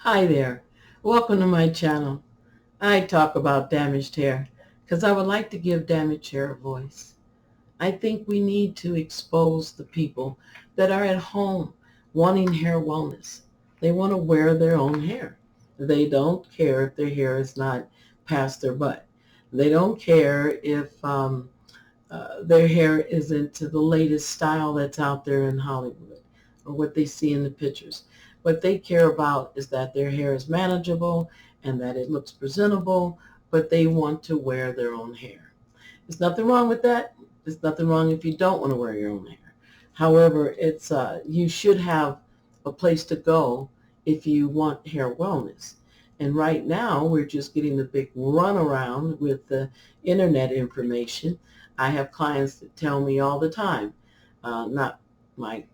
Hi there. Welcome to my channel. I talk about damaged hair because I would like to give damaged hair a voice. I think we need to expose the people that are at home wanting hair wellness. They want to wear their own hair. They don't care if their hair is not past their butt. They don't care if their hair isn't to the latest style that's out there in Hollywood or what they see in the pictures. What they care about is that their hair is manageable and that it looks presentable, but they want to wear their own hair. There's nothing wrong with that. There's nothing wrong if you don't want to wear your own hair. However, it's you should have a place to go if you want hair wellness. And right now, we're just getting the big runaround with the internet information. I have clients that tell me all the time, not my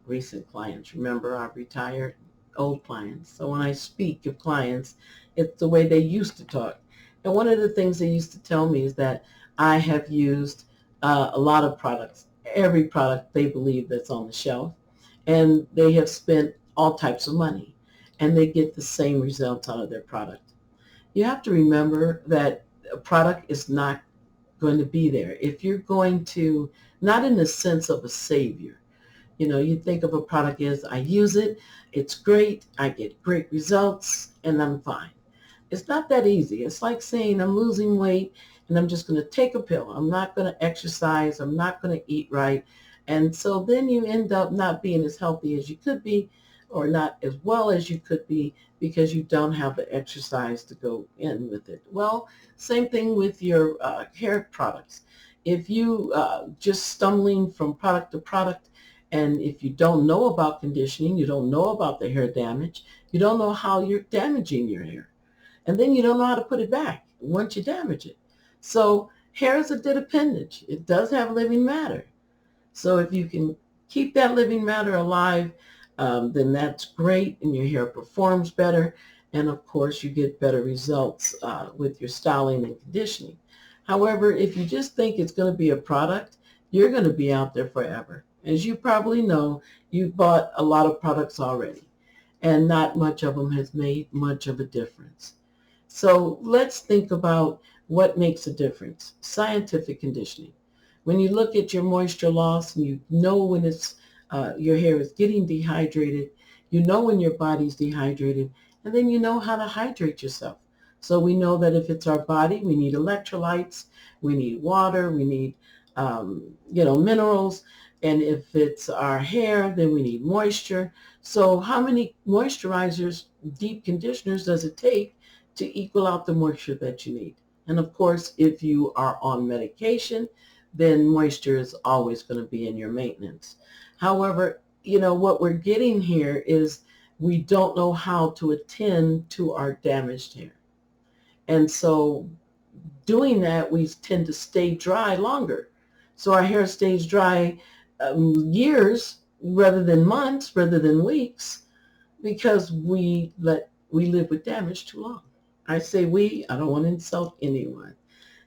recent clients. Remember, I've retired old clients. So when I speak of clients, it's the way they used to talk. And one of the things they used to tell me is that I have used a lot of products, every product they believe that's on the shelf, and they have spent all types of money, and they get the same results out of their product. You have to remember that a product is not going to be there. If you're going to, not in the sense of a savior, you think of a product as I use it, it's great, I get great results, and I'm fine. It's not that easy. It's like saying I'm losing weight and I'm just going to take a pill. I'm not going to exercise. I'm not going to eat right. And so then you end up not being as healthy as you could be or not as well as you could be because you don't have the exercise to go in with it. Well, same thing with your hair products. If you just stumbling from product to product, and if you don't know about conditioning, you don't know about the hair damage, you don't know how you're damaging your hair. And then you don't know how to put it back once you damage it. So hair is a dead appendage. It does have living matter. So if you can keep that living matter alive, then that's great and your hair performs better. And of course, you get better results with your styling and conditioning. However, if you just think it's going to be a product, you're going to be out there forever. As you probably know, you've bought a lot of products already, and not much of them has made much of a difference. So let's think about what makes a difference. Scientific conditioning. When you look at your moisture loss and you know when your hair is getting dehydrated, you know when your body's dehydrated, and then you know how to hydrate yourself. So we know that if it's our body, we need electrolytes, we need water, we need minerals, and if it's our hair, then we need moisture. So how many moisturizers, deep conditioners does it take to equal out the moisture that you need? And of course, if you are on medication, then moisture is always going to be in your maintenance. However, what we're getting here is we don't know how to attend to our damaged hair. And so doing that, we tend to stay dry longer. So our hair stays dry years rather than months, rather than weeks, because we live with damage too long. I say we, I don't want to insult anyone.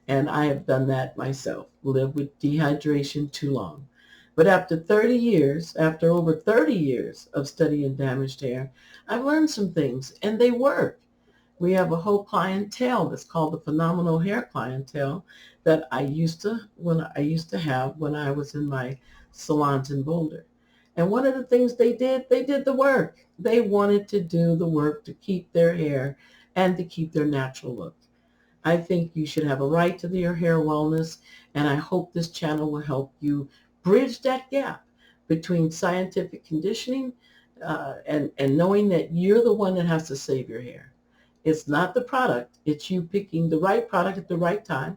And I have done that myself, lived with dehydration too long. But after over 30 years of studying damaged hair, I've learned some things and they work. We have a whole clientele that's called the phenomenal hair clientele that I used to have when I was in my salons in Boulder. And one of the things they did the work. They wanted to do the work to keep their hair and to keep their natural look. I think you should have a right to your hair wellness, and I hope this channel will help you bridge that gap between scientific conditioning and knowing that you're the one that has to save your hair. It's not the product. It's you picking the right product at the right time.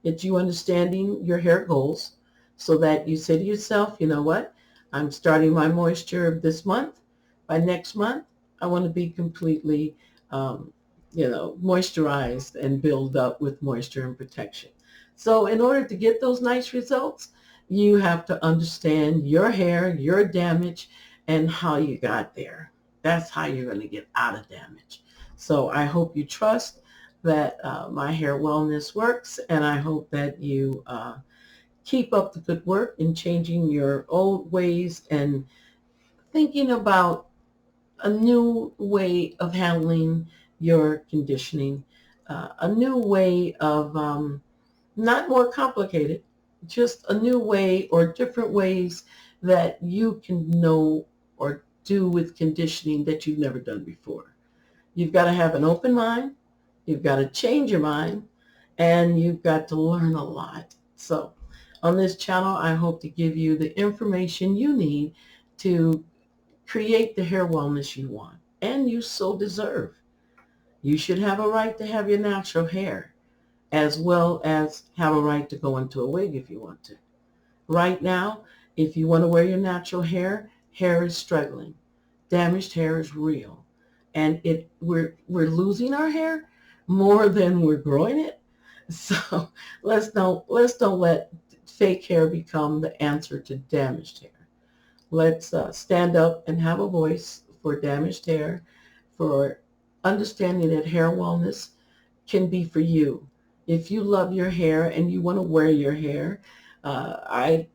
It's you understanding your hair goals so that you say to yourself, you know what? I'm starting my moisture this month. By next month, I want to be completely, moisturized and build up with moisture and protection. So in order to get those nice results, you have to understand your hair, your damage, and how you got there. That's how you're going to get out of damage. So I hope you trust that my hair wellness works, and I hope that you keep up the good work in changing your old ways and thinking about a new way of handling your conditioning, a new way of not more complicated, just a new way or different ways that you can know or do with conditioning that you've never done before. You've got to have an open mind. You've got to change your mind, and you've got to learn a lot. So on this channel, I hope to give you the information you need to create the hair wellness you want and you so deserve. You should have a right to have your natural hair as well as have a right to go into a wig if you want to. Right now, if you want to wear your natural hair, hair is struggling. Damaged hair is real. And we're losing our hair more than we're growing it. So let's don't let fake hair become the answer to damaged hair. Let's stand up and have a voice for damaged hair, for understanding that hair wellness can be for you. If you love your hair and you want to wear your hair, I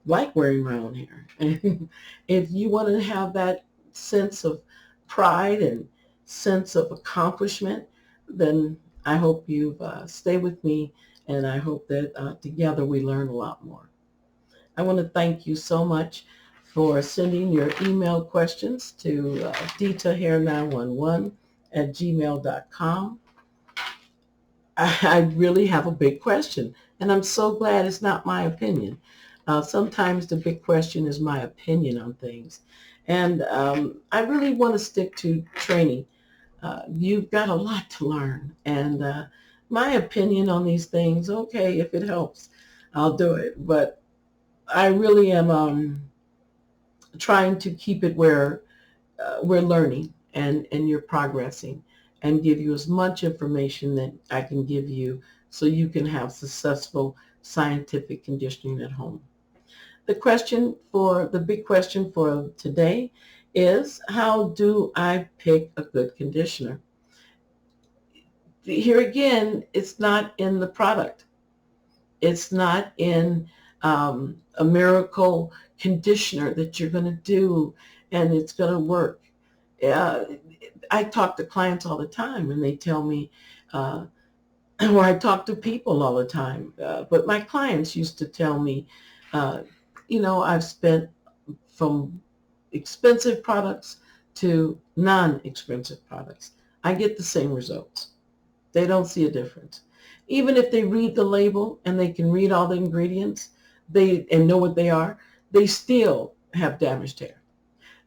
like wearing my own hair. And if you want to have that sense of pride and sense of accomplishment, then I hope you stay with me, and I hope that together we learn a lot more. I want to thank you so much for sending your email questions to detahair911 at gmail.com. I really have a big question, and I'm so glad it's not my opinion. Sometimes the big question is my opinion on things, and I really want to stick to training. You've got a lot to learn, and my opinion on these things, okay, if it helps, I'll do it, but I really am trying to keep it where we're learning and you're progressing, and give you as much information that I can give you so you can have successful scientific conditioning at home. The big question for today is, how do I pick a good conditioner? Here again, it's not in the product. It's not in a miracle conditioner that you're going to do and it's going to work. Uh, I talk to clients all the time and they tell me, or I talk to people all the time, but my clients used to tell me, uh, I've spent from expensive products to non-expensive products. I get the same results. They don't see a difference. Even if they read the label and they can read all the ingredients and know what they are, they still have damaged hair.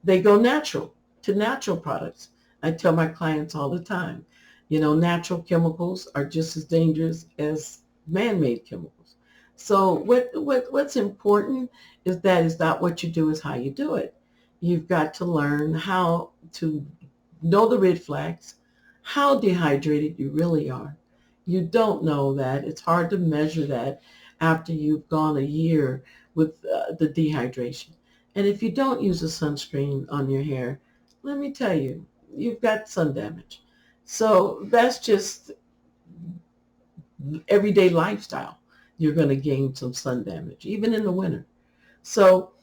They go natural to natural products. I tell my clients all the time, natural chemicals are just as dangerous as man-made chemicals. So what's important is that it's not what you do, is how you do it. You've got to learn how to know the red flags, how dehydrated you really are. You don't know that. It's hard to measure that after you've gone a year with the dehydration. And if you don't use a sunscreen on your hair, let me tell you, you've got sun damage. So that's just everyday lifestyle. You're going to gain some sun damage, even in the winter. So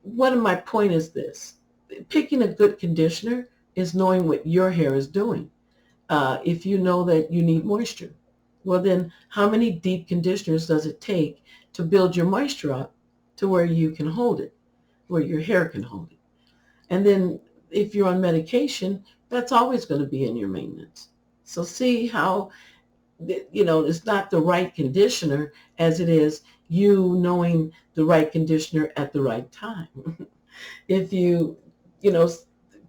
one of my point is this. Picking a good conditioner is knowing what your hair is doing. If you know that you need moisture, well then how many deep conditioners does it take to build your moisture up to where you can hold it, where your hair can hold it? And then if you're on medication, that's always going to be in your maintenance. So see how, it's not the right conditioner as it is you knowing the right conditioner at the right time. If you know,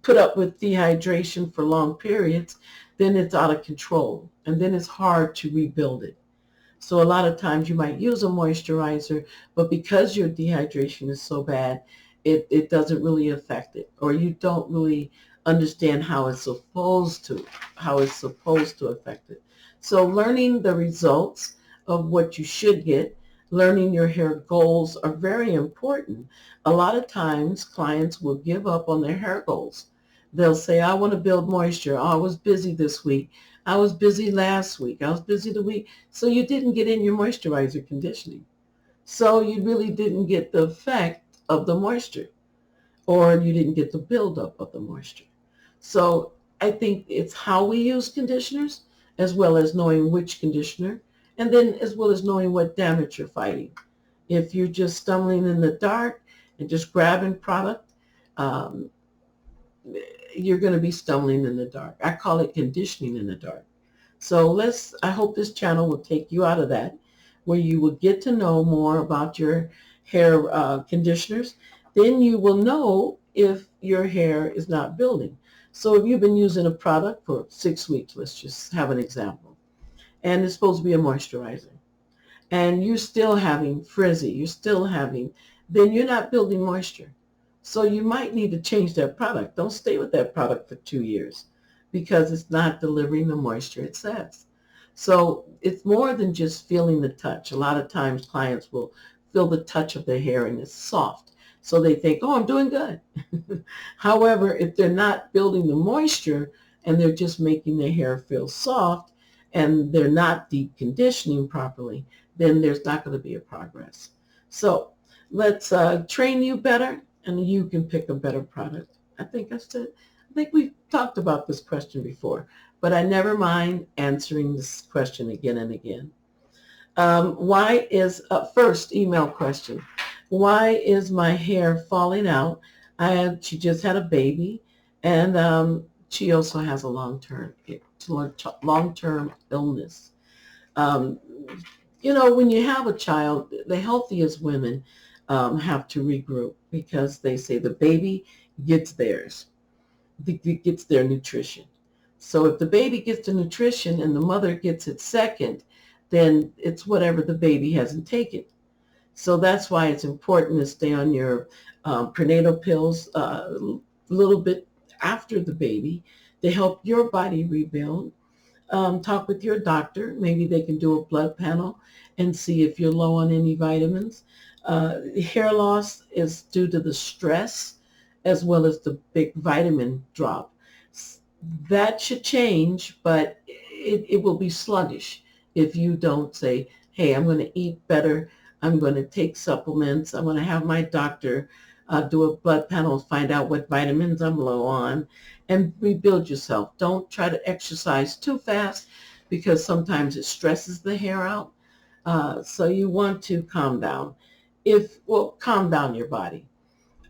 put up with dehydration for long periods, then it's out of control and then it's hard to rebuild it. So a lot of times you might use a moisturizer, but because your dehydration is so bad, it doesn't really affect it, or you don't really understand how it's supposed to affect it. So learning the results of what you should get, learning your hair goals are very important. A lot of times clients will give up on their hair goals. They'll say, I want to build moisture. Oh, I was busy this week. I was busy last week. I was busy the week. So you didn't get in your moisturizer conditioning. So you really didn't get the effect of the moisture, or you didn't get the buildup of the moisture. So I think it's how we use conditioners, as well as knowing which conditioner, and then as well as knowing what damage you're fighting. If you're just stumbling in the dark and just grabbing product, um, you're going to be stumbling in the dark. I call it conditioning in the dark. So I hope this channel will take you out of that, where you will get to know more about your hair conditioners. Then you will know if your hair is not building. So if you've been using a product for 6 weeks, let's just have an example, and it's supposed to be a moisturizer, and you're still having frizzy, then you're not building moisture. So you might need to change that product. Don't stay with that product for 2 years because it's not delivering the moisture it says. So it's more than just feeling the touch. A lot of times clients will feel the touch of their hair and it's soft. So they think, oh, I'm doing good. However, if they're not building the moisture and they're just making their hair feel soft and they're not deep conditioning properly, then there's not going to be a progress. So let's train you better and you can pick a better product. I think we've talked about this question before, but I never mind answering this question again and again. First email question. Why is my hair falling out? She just had a baby, and she also has a long-term illness. Um, when you have a child, the healthiest women have to regroup because they say the baby gets theirs, gets their nutrition. So if the baby gets the nutrition and the mother gets it second, then it's whatever the baby hasn't taken. So that's why it's important to stay on your prenatal pills a little bit after the baby to help your body rebuild. Talk with your doctor. Maybe they can do a blood panel and see if you're low on any vitamins. Hair loss is due to the stress as well as the big vitamin drop. That should change, but it will be sluggish if you don't say, hey, I'm going to eat better. I'm going to take supplements. I'm going to have my doctor do a blood panel, find out what vitamins I'm low on, and rebuild yourself. Don't try to exercise too fast because sometimes it stresses the hair out. So you want to calm down. Calm down your body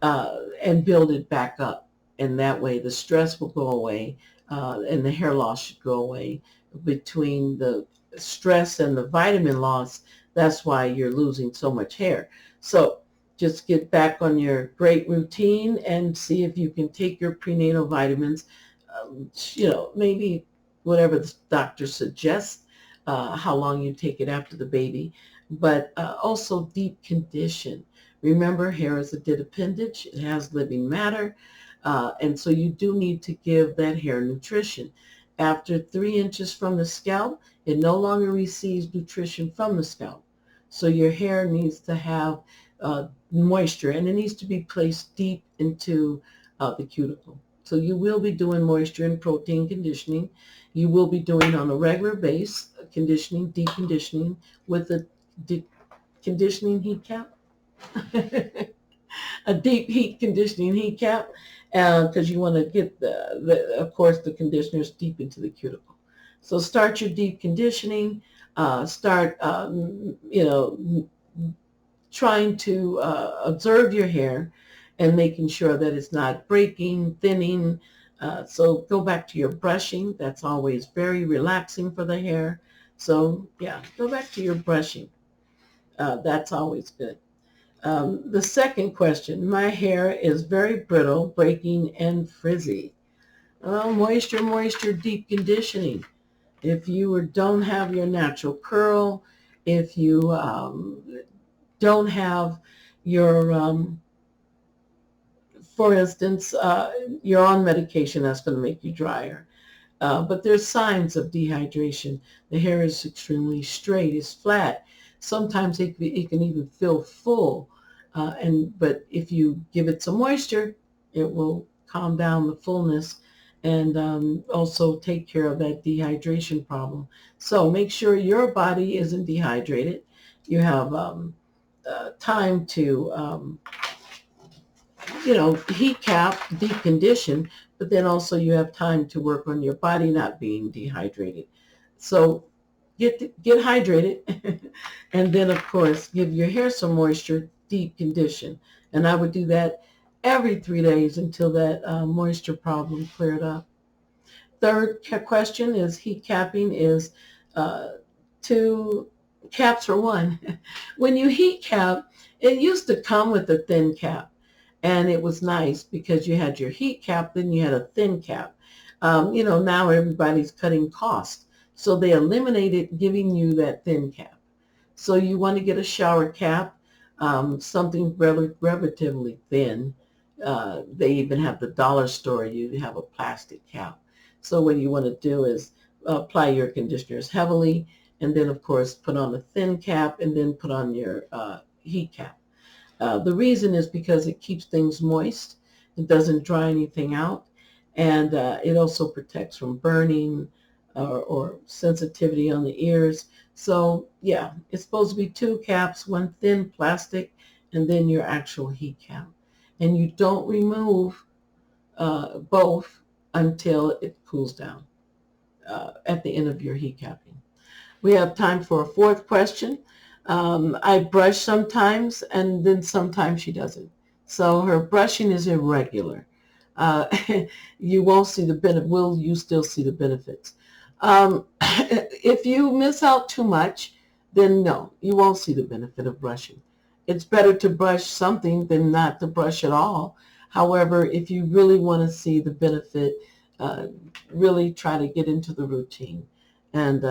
and build it back up. And that way the stress will go away and the hair loss should go away. Between the stress and the vitamin loss, that's why you're losing so much hair. So just get back on your great routine and see if you can take your prenatal vitamins, maybe whatever the doctor suggests, how long you take it after the baby, but also deep condition. Remember, hair is a dead appendage. It has living matter. And so you do need to give that hair nutrition. After 3 inches from the scalp, it no longer receives nutrition from the scalp. So your hair needs to have moisture, and it needs to be placed deep into the cuticle. So you will be doing moisture and protein conditioning. You will be doing on a regular base conditioning, deep conditioning with a deep conditioning heat cap. A deep heat conditioning heat cap because you want to get of course, the conditioners deep into the cuticle. So start your deep conditioning. Start, trying to observe your hair and making sure that it's not breaking, thinning. So go back to your brushing. That's always very relaxing for the hair. So yeah, go back to your brushing. That's always good. The second question, my hair is very brittle, breaking, and frizzy. Well, moisture, deep conditioning. If you don't have your natural curl, if you don't have your, for instance, you're on medication, that's going to make you drier. But there's signs of dehydration. The hair is extremely straight, it's flat. Sometimes it can even feel full. But if you give it some moisture, it will calm down the fullness and also take care of that dehydration problem. So make sure your body isn't dehydrated. You have time to, heat cap, deep condition, but then also you have time to work on your body not being dehydrated. So get hydrated, and then of course give your hair some moisture, deep condition. And I would do that every 3 days until that moisture problem cleared up. Third question is heat capping is uh, two caps for one. When you heat cap, it used to come with a thin cap, and it was nice because you had your heat cap, then you had a thin cap. Now everybody's cutting costs, so they eliminated giving you that thin cap. So you want to get a shower cap, something relatively thin. They even have the dollar store. You have a plastic cap. So what you want to do is apply your conditioners heavily, and then of course put on a thin cap, and then put on your heat cap. The reason is because it keeps things moist. It doesn't dry anything out. And it also protects from burning or sensitivity on the ears. So yeah, it's supposed to be two caps, one thin plastic, and then your actual heat cap. And you don't remove both until it cools down at the end of your heat capping. We have time for a fourth question. I brush sometimes, and then sometimes she doesn't. So her brushing is irregular. Uh, you won't see the benefit. Will you still see the benefits? If you miss out too much, then no, you won't see the benefit of brushing. It's better to brush something than not to brush at all. However, if you really want to see the benefit, uh, really try to get into the routine. And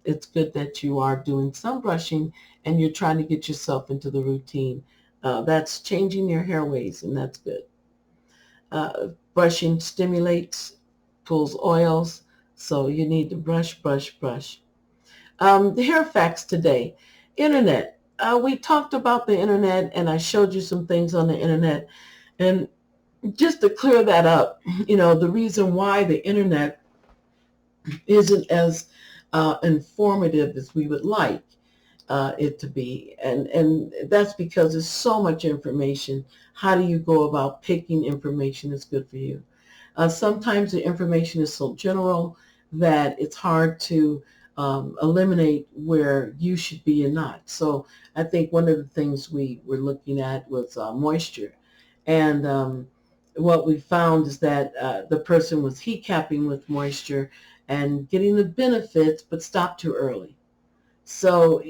it's good that you are doing some brushing and you're trying to get yourself into the routine. That's changing your hair ways, and that's good. Brushing stimulates, pulls oils, so you need to brush, brush, brush. The hair facts today. Internet. We talked about the internet, and I showed you some things on the internet. And just to clear that up, the reason why the internet isn't as informative as we would like it to be. And that's because there's so much information. How do you go about picking information that's good for you? Sometimes the information is so general that it's hard to eliminate where you should be and not. So I think one of the things we were looking at was moisture. And what we found is that the person was heat capping with moisture and getting the benefits, but stopped too early. So,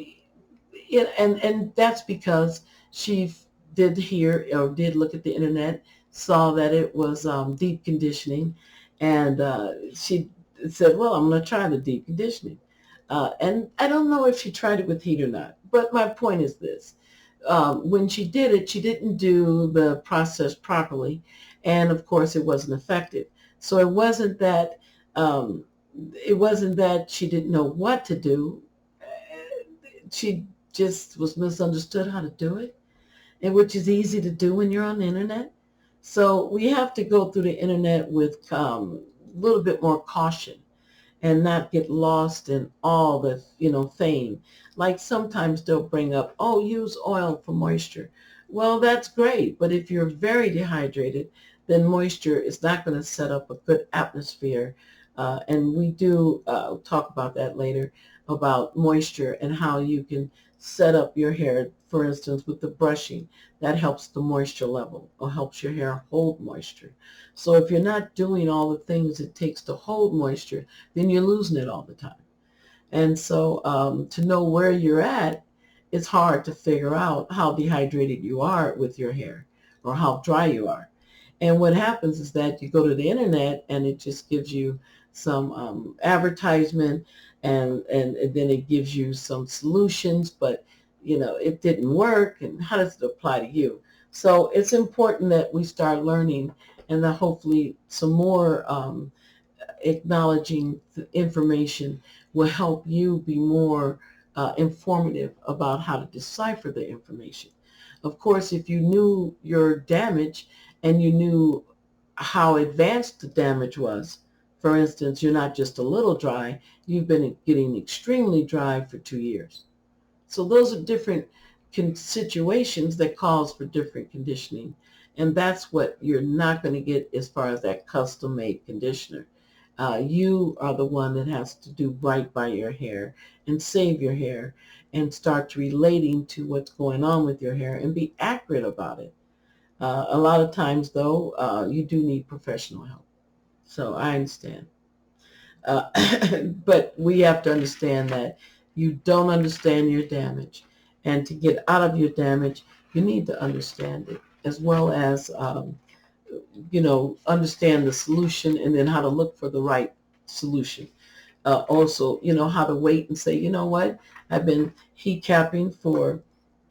and that's because she did hear or did look at the internet, saw that it was deep conditioning, and she said, well, I'm going to try the deep conditioning. And I don't know if she tried it with heat or not, but my point is this. When she did it, she didn't do the process properly, and of course it wasn't effective. So um, it wasn't that she didn't know what to do. She just was misunderstood how to do it, and which is easy to do when you're on the internet. So we have to go through the internet with a little bit more caution and not get lost in all the, fame. Like sometimes they'll bring up, oh, use oil for moisture. Well, that's great, but if you're very dehydrated, then moisture is not going to set up a good atmosphere. And we do talk about that later, about moisture and how you can set up your hair, for instance, with the brushing. That helps the moisture level or helps your hair hold moisture. So if you're not doing all the things it takes to hold moisture, then you're losing it all the time. And so to know where you're at, it's hard to figure out how dehydrated you are with your hair or how dry you are. And what happens is that you go to the internet and it just gives you some advertisement, and then it gives you some solutions, but it didn't work, and how does it apply to you? So it's important that we start learning, and that hopefully some more acknowledging the information will help you be more informative about how to decipher the information. Of course, if you knew your damage and you knew how advanced the damage was, for instance, you're not just a little dry, you've been getting extremely dry for 2 years. So those are different situations that cause for different conditioning. And that's what you're not going to get as far as that custom-made conditioner. You are the one that has to do right by your hair and save your hair and start relating to what's going on with your hair and be accurate about it. A lot of times, though, you do need professional help. So I understand. Uh, but we have to understand that you don't understand your damage. And to get out of your damage, you need to understand it, as well as understand the solution and then how to look for the right solution. Also, how to wait and say, you know what, I've been heat capping for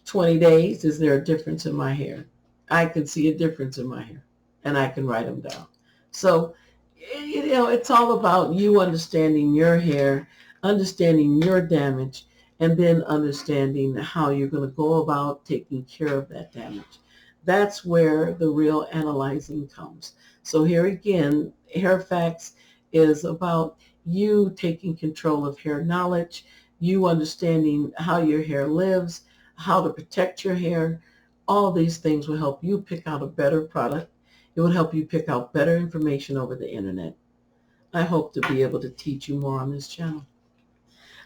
20 days. Is there a difference in my hair? I can see a difference in my hair, and I can write them down. So, it's all about you understanding your hair, understanding your damage, and then understanding how you're going to go about taking care of that damage. That's where the real analyzing comes. So here again, Hair Facts is about you taking control of hair knowledge, you understanding how your hair lives, how to protect your hair. All these things will help you pick out a better product. It will help you pick out better information over the internet. I hope to be able to teach you more on this channel.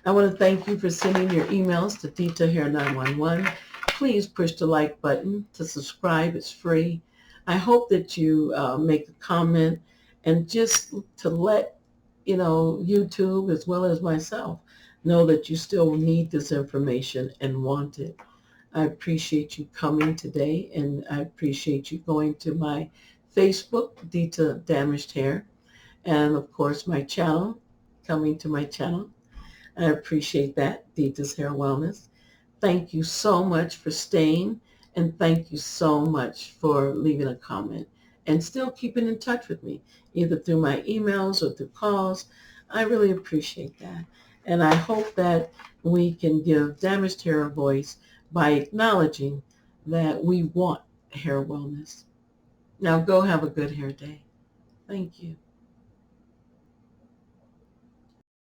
I want to thank you for sending your emails to DitaHair911. Please push the like button to subscribe. It's free. I hope that you make a comment and just to let YouTube as well as myself know that you still need this information and want it. I appreciate you coming today, and I appreciate you going to my Facebook, Dita Damaged Hair, and of course my channel, coming to my channel. I appreciate that, Dita's Hair Wellness. Thank you so much for staying, and thank you so much for leaving a comment and still keeping in touch with me, either through my emails or through calls. I really appreciate that. And I hope that we can give damaged hair a voice by acknowledging that we want hair wellness. Now go have a good hair day. Thank you.